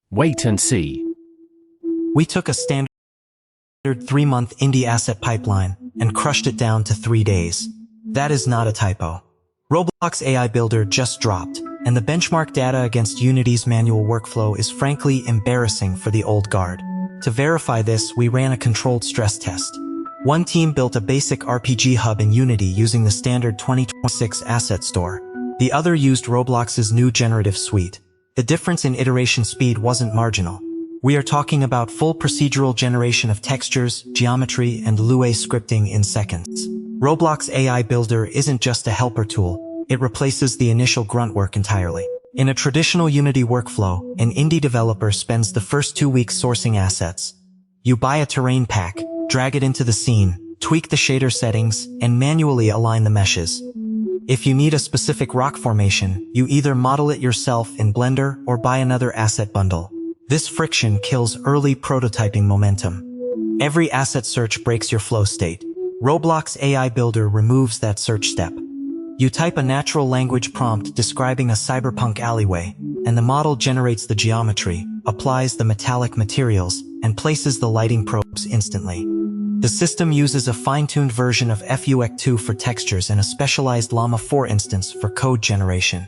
Wait and see. We took a standard 3-month indie asset pipeline and crushed it down to 3 days. That is not a typo. Roblox AI Builder just dropped, and the benchmark data against Unity's manual workflow is frankly embarrassing for the old guard. To verify this, we ran a controlled stress test. One team built a basic RPG hub in Unity using the standard 2026 asset store. The other used Roblox's new generative suite. The difference in iteration speed wasn't marginal. We are talking about full procedural generation of textures, geometry, and Lua scripting in seconds. Roblox AI Builder isn't just a helper tool, it replaces the initial grunt work entirely. In a traditional Unity workflow, an indie developer spends the first 2 weeks sourcing assets. You buy a terrain pack, drag it into the scene, tweak the shader settings, and manually align the meshes. If you need a specific rock formation, you either model it yourself in Blender or buy another asset bundle. This friction kills early prototyping momentum. Every asset search breaks your flow state. Roblox AI Builder removes that search step. You type a natural language prompt describing a cyberpunk alleyway, and the model generates the geometry, applies the metallic materials, and places the lighting probes instantly. The system uses a fine-tuned version of FUEC2 for textures and a specialized Llama 4 instance for code generation.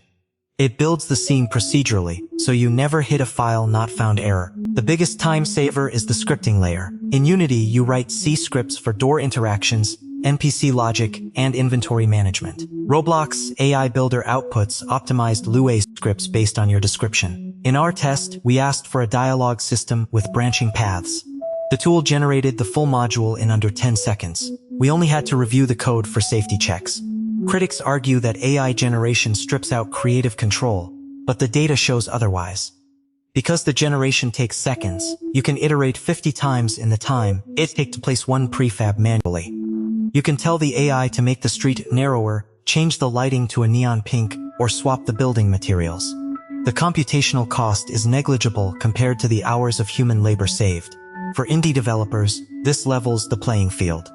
It builds the scene procedurally, so you never hit a file not found error. The biggest time saver is the scripting layer. In Unity, you write C scripts for door interactions, NPC logic, and inventory management. Roblox AI Builder outputs optimized Lua scripts based on your description. In our test, we asked for a dialogue system with branching paths. The tool generated the full module in under 10 seconds. We only had to review the code for safety checks. Critics argue that AI generation strips out creative control, but the data shows otherwise. Because the generation takes seconds, you can iterate 50 times in the time it takes to place one prefab manually. You can tell the AI to make the street narrower, change the lighting to a neon pink, or swap the building materials. The computational cost is negligible compared to the hours of human labor saved. For indie developers, this levels the playing field.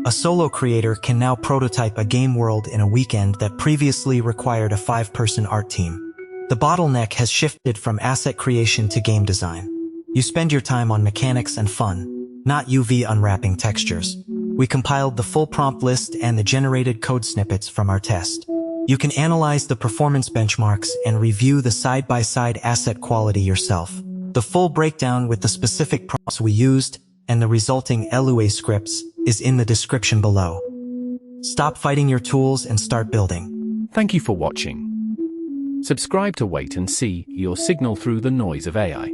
A solo creator can now prototype a game world in a weekend that previously required a 5-person art team. The bottleneck has shifted from asset creation to game design. You spend your time on mechanics and fun, not UV unwrapping textures. We compiled the full prompt list and the generated code snippets from our test. You can analyze the performance benchmarks and review the side-by-side asset quality yourself. The full breakdown with the specific prompts we used and the resulting Lua scripts is in the description below. Stop fighting your tools and start building. Thank you for watching. Subscribe to Wait and See, your signal through the noise of AI.